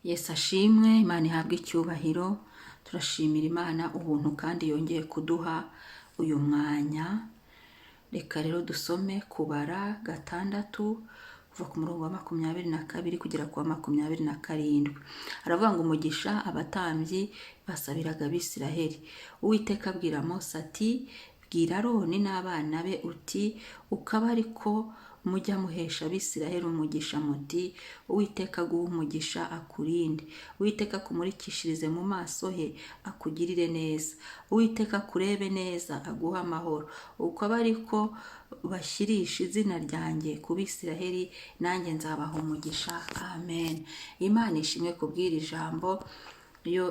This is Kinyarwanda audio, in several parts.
Yesu ashimwe, Imana ihabwe icyubahiro. Turashimira Imana ubuntu kandi yongeye kuduha uyu mwanya. Reka rero dusome kubara 6 kuva ku murongo wa 22 kugera ku wa 27. Aravuga ngo umugisha abatambyi basabiraga Abisiraheli. Uwiteka abwira Mose ati, bwira Aroni n'abana be uti, ukaba ariko mujya muhesha Abisiraheli umugisha muti, Uwiteka aguha umugisha akurinde, Uwiteka akumurikishirize mu maso he akugirire neza, Uwiteka akurebe neza aguha amahoro. Ukaba ariko bashyirisha izina ryanjye ku Bisiraheli, nanjye nzabaha umugisha. Amen. Imana ishimwe kubwira ijambo yo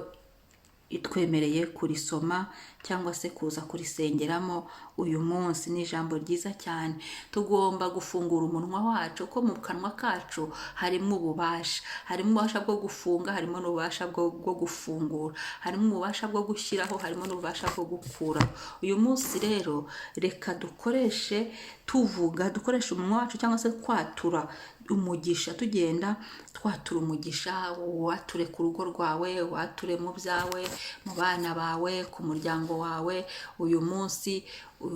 itwemereye kurisoma cyangwa se kuza kurisengeramo uyu munsi. Ni ijambo ryiza cyane. Tugomba gufungura umunwa wacu, ko mu kanwa kacu harimo ububasha. Harimo ububasha bwo gufunga, harimo n'ububasha bwo gufungura, harimo ububasha bwo gushyiraho, harimo n'ububasha bwo gukuraho. Uyu munsi rero reka dukoreshe dukoresha umunwa wacu cyangwa se kwatura umugisha. Tugenda twatura umugisha, wature ku rugo rwawe, wature mu byawe, mu bana bawe, ku muryango wawe. Uyu munsi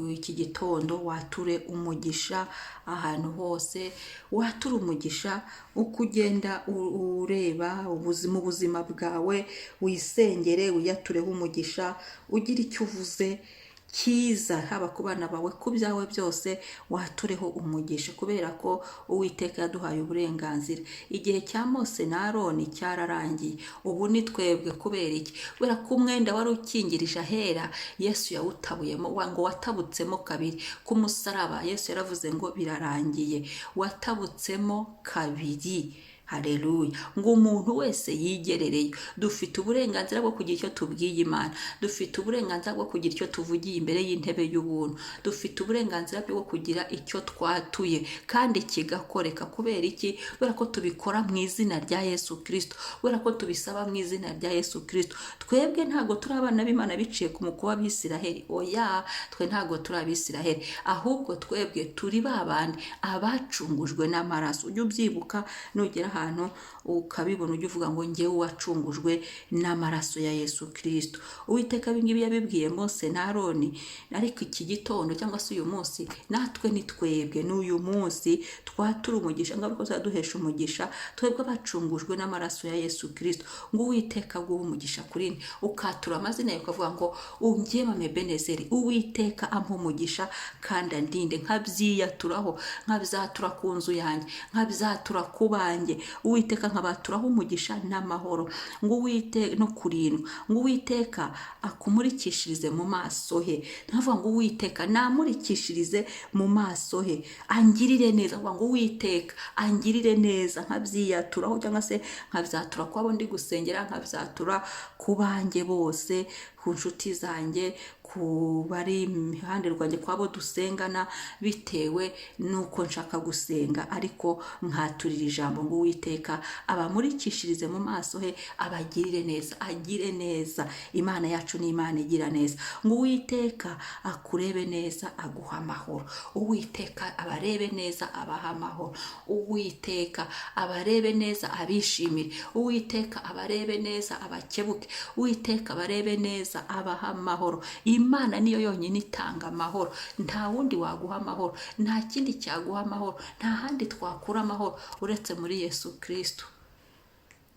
iki gitondo wature umugisha ahantu hose. Wature umugisha uko ugenda ureba ubuzima bwawe, wisengere, uyatureho umugisha, ugira icyo uvuze cyiza, haba ku bana bawe, ku byawe byose watureho umugisha, kubera ko Uwiteka yaduhaye uburenganzira. Igihe cya Mose na Aroni cyararangiye, ubu ni twebwe. Kubera iki? Kubera ko umwenda wari ukingirije ahera Yesu yawutabuyemo, ngo watabutsemo kabiri. Ku musaraba Yesu yaravuze ngo birarangiye, watabutsemo kabiri. Haleluya. Ngo umuntu wese yigerereyo. Dufite uburenganzira bwo kugira icyo tubwiye Imana, dufite uburenganzira bwo kugira icyo tuvugiye imbere y'intebe y'ubuntu, dufite uburenganzira bwo kugira icyo twatuye kandi kigakoreka. Kubera iki? Kubera ko tubikora mu izina rya Yesu Kristo, kubera ko tubisaba mu izina rya Yesu Kristo. Twebwe ntago turi abana b'Imana biciye ku mukuba w'Abisiraheli. Oya, twe ntago turi Abisiraheli, ahubwo twebwe turi babandi abacungujwe n'amaraso. Ujye ubyibuka nugera ahantu ukabibona, ujye uvuga ngo njyewe wacungujwe n'amaraso ya Yesu Kristo. Uwiteka ibingibi yabibwiye Mose na Aroni, ariko iki gitondo cyangwa se uyu munsi natwe ni twebwe. N'uyu munsi twatura umugisha, ngo duhesha umugisha twebwe abacungujwe n'amaraso ya Yesu Kristo. Ngo Uwiteka aguha umugisha kuri ukatura amazina yawe, ukavuga ngo unjyema Ebenezeri, Uwiteka ampa umugisha kandi andinde. Nkabyiyaturaho, nkabyatura ku nzu yanjye, nkabyatura ku banjye. Uwiteka nkabaturaho umugisha n'amahoro, ngo Uwiteka no kurindwa, ngo Uwiteka akumurikishirize mu maso he. Nkavuga ngo Uwiteka namurikishirize mu maso he, angirire neza. Ngo Uwiteka angirire neza. Nkabyiyaturaho cyangwa se nkabyatura ku abo ndi gusengera, nkabyatura ku banjye bose, ku nshuti zanjye, ku bari impande rwanjye, kwabo dusengana, bitewe nuko nshaka gusenga. Ariko nkaturira ijambo ngo Uwiteka abamurikishirize mu maso he, abagirire neza, agire neza. Imana yacu ni Imana igira neza. Ngo Uwiteka akurebe neza aguha amahoro, Uwiteka abarebe neza abaha amahoro, Uwiteka abarebe neza abishimire, Uwiteka abarebe neza abakebuke, Uwiteka abarebe neza abaha amahoro. Imana niyo yonyine itanga amahoro, nta wundi waguha amahoro, nta kindi cyaguha amahoro, nta handi twakura amahoro uretse muri Yesu Kristo,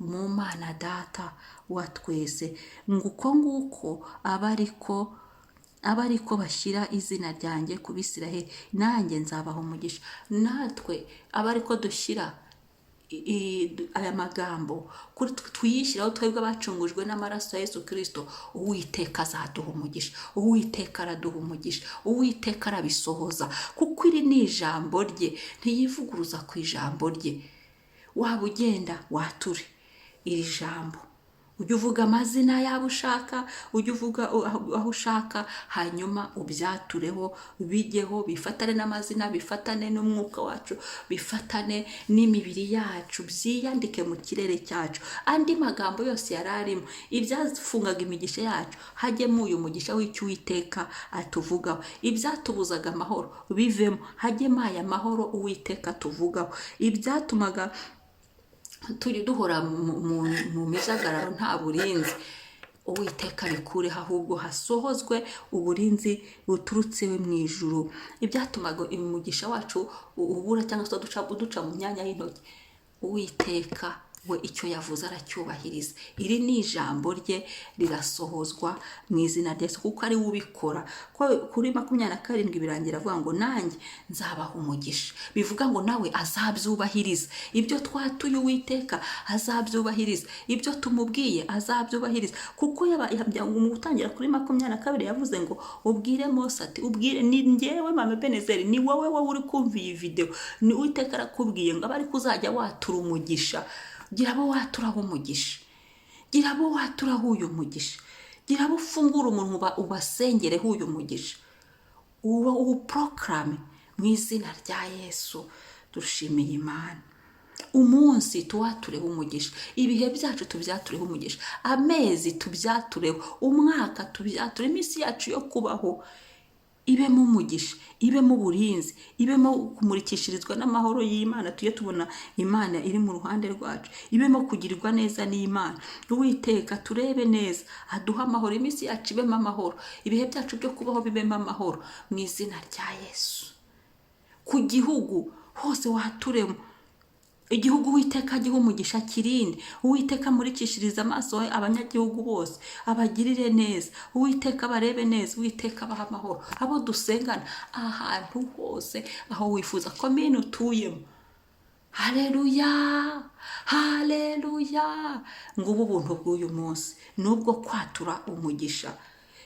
mu Mana Data wa twese. Nguko nguko aba ariko bashyira izina ryanjye ku Bisiraheli, nanjye nzabaha umugisha. Natwe aba ariko dushyira aya magambo kuri tuyishyiraho, twebwe abacungujwe n'amaraso ya Yesu Kristo, Uwiteka azaduha umugisha, Uwiteka araduha umugisha, Uwiteka arabisohoza, kuko iri ni ijambo rye, ntiyivuguruza ku ijambo rye. Waba ugenda wature iri jambo, ujye uvuga amazina yabo ushaka, ujye uvuga aho ushaka, hanyuma ubyatureho, bijyeho, bifatane n'amazina, bifatane n'umwuka wacu, bifatane n'imibiri yacu, byiyandike mu kirere cyacu. Andi magambo yose yari arimo ibyafungaga imigisha yacu, hajyemo uyu mugisha w'icyo Uwiteka atuvugaho. Ibyatubuzaga amahoro bivemo, hajyemo aya mahoro Uwiteka atuvugaho. Ibyatumaga turi duhora mu mijagararo nta burinzi. Uwiteka bikureho, ahubwo hasohozwe uburinzi buturutse mu ijuru. Ibyatumaga umugisha wacu ubura cyangwa se duca mu myanya y'intoki, Uwiteka we icyo yavuze aracyubahiriza. Iri ni ijambo rye rirasohozwa mu izina rye, kuko ari we ubikora. Kuri 27 birangira avuga ngo nanjye nzabaha umugisha, bivuga ngo nawe azabyubahiriza. Ibyo twatuye Uwiteka azabyubahiriza, ibyo tumubwiye azabyubahiriza, kuko mu gutangira kuri 22 yavuze ngo ubwire Mose ati ubwire ni njyewe Mama Ebenezeri, ni wowe uri kumva iyi video, ni Uwiteka arakubwiye ngo abari kuzajya watura umugisha. Gira abo waturaho umugisha, gira abo waturaho uyu mugisha, gira abo ufungura umuntu ubasengereho uyu mugisha, uwuproclame mu izina rya Yesu. Dushimiye Imana. Umunsi tuwatureho umugisha, ibihe byacu tubyatureho umugisha, amezi tubyatureho, umwaka tubyature, iminsi yacu yo kubaho ibemo umugisha, ibemo uburinzi, ibemo kumurikishirizwa n'amahoro y'Imana. Tujye tubona Imana iri mu ruhande rwacu, ibemo kugirirwa neza n'Imana. Uwiteka turebe neza, aduha amahoro, iminsi yacu ibemo amahoro, ibihe byacu byo kubaho bibemo amahoro mu izina rya Yesu. Ku gihugu hose waturemo, igihugu Uwiteka agiha umugisha, kirinde. Uwiteka amurikishiriza amaso abanyagihugu bose, abagirire neza. Uwiteka barebe neza, Uwiteka abaha amahoro. Abo dusengana ahantu hose aho wifuza, komine utuyemo. Haleluya, haleluya. Ngubu ubuntu bw'uyu munsi nubwo kwatura umugisha,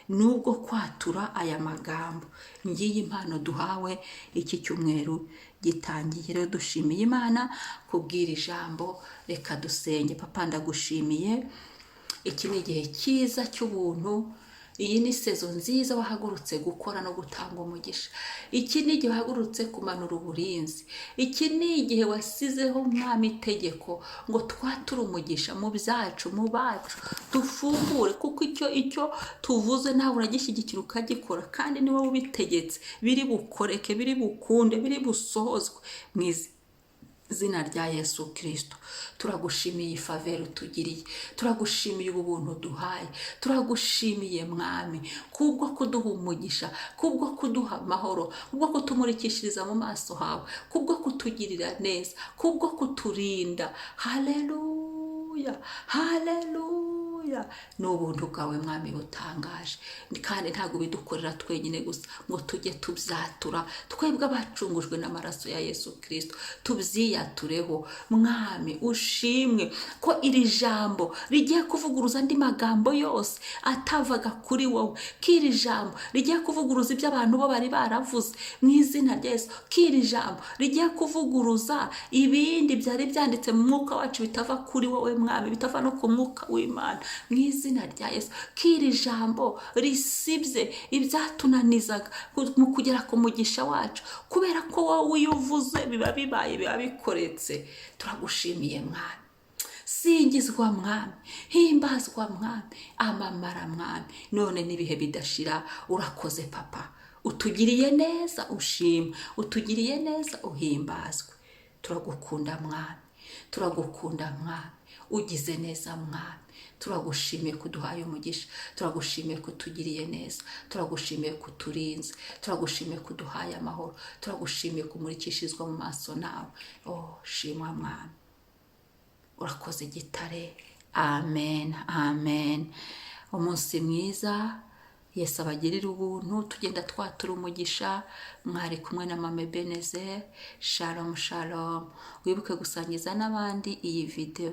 nubwo kwatura aya magambo. Ngiye impano duhawe iki cyumweru gitangiye. Rero dushimiye Imana kubwira ijambo. Reka dusenge. Papa ndagushimiye, iki ni igihe cyiza cy'ubuntu. Iyi ni sezo nziza wahagurutse gukora no gutanga umugisha. Iki ni igihe wahagurutse kumanura uburinzi. Iki ni igihe wasizeho Mwami itegeko ngo twature umugisha mu byacu, mu bacu, dufungure, kuko icyo tuvuze nawe uragishyigikira ukagikora, kandi ni wowe ubitegetse. Biri bukoreke, biri bukunde, biri busohozwe mu izina rya Yesu Kristo. Turagushimiye faveur utugiriye, turagushimiye ubu buntu duhaye, turagushimiye Mwami kubwo kuduha umugisha, kubwo kuduha amahoro, kubwo kutumurikishiriza mu maso hawe, kubwo kutugirira neza, kubwo kuturinda. Haleluya, haleluya. Ni ubuntu bwawe Mwami butangaje, kandi ntabwo bidukorera twenyine gusa ngo tujye tubyatura. Twebwe abacungujwe n'amaraso ya Yesu Kristo tubyiyatureho. Mwami ushimwe ko iri jambo rigiye kuvuguruza andi magambo yose atavaga kuri wowe, ko iri jambo rigiye kuvuguruza ibyo abantu bo bari baravuze mu izina rya Yesu, ko iri jambo rigiye kuvuguruza ibindi byari byanditse mu mwuka wacu bitava kuri wowe Mwami, bitava no ku mwuka w'Imana mu izina rya Yesu. Ko iri jambo risibye ibyatunanizaga mu kugera ku mugisha wacu, kubera ko wowe iyo uvuze biba bibaye, biba bikoretse. Turagushimiye Mwami, singizwa Mwami, himbazwa Mwami, amamara Mwami, none n'ibihe bidashira. Urakoze Papa, utugiriye neza, ushimwe, utugiriye neza, uhimbazwe. Turagukunda Mwami, turagukunda Mwami, ugize neza Mwami. Turagushimiye kuduhaye umugisha, turagushimiye kutugiriye neza, turagushimiye kuturinze, turagushimiye kuduhaye amahoro, turagushimiye kumurikishirizwa mu maso nawe. Shimwa Mwami, urakoze gitare. Amen, amen. Umunsi mwiza, Yesu abagirira ubuntu. Tugenda twatura umugisha. Mwari kumwe na Mama Ebenezeri. Shalom, shalom. Wibuke gusangiza n'abandi iyi video.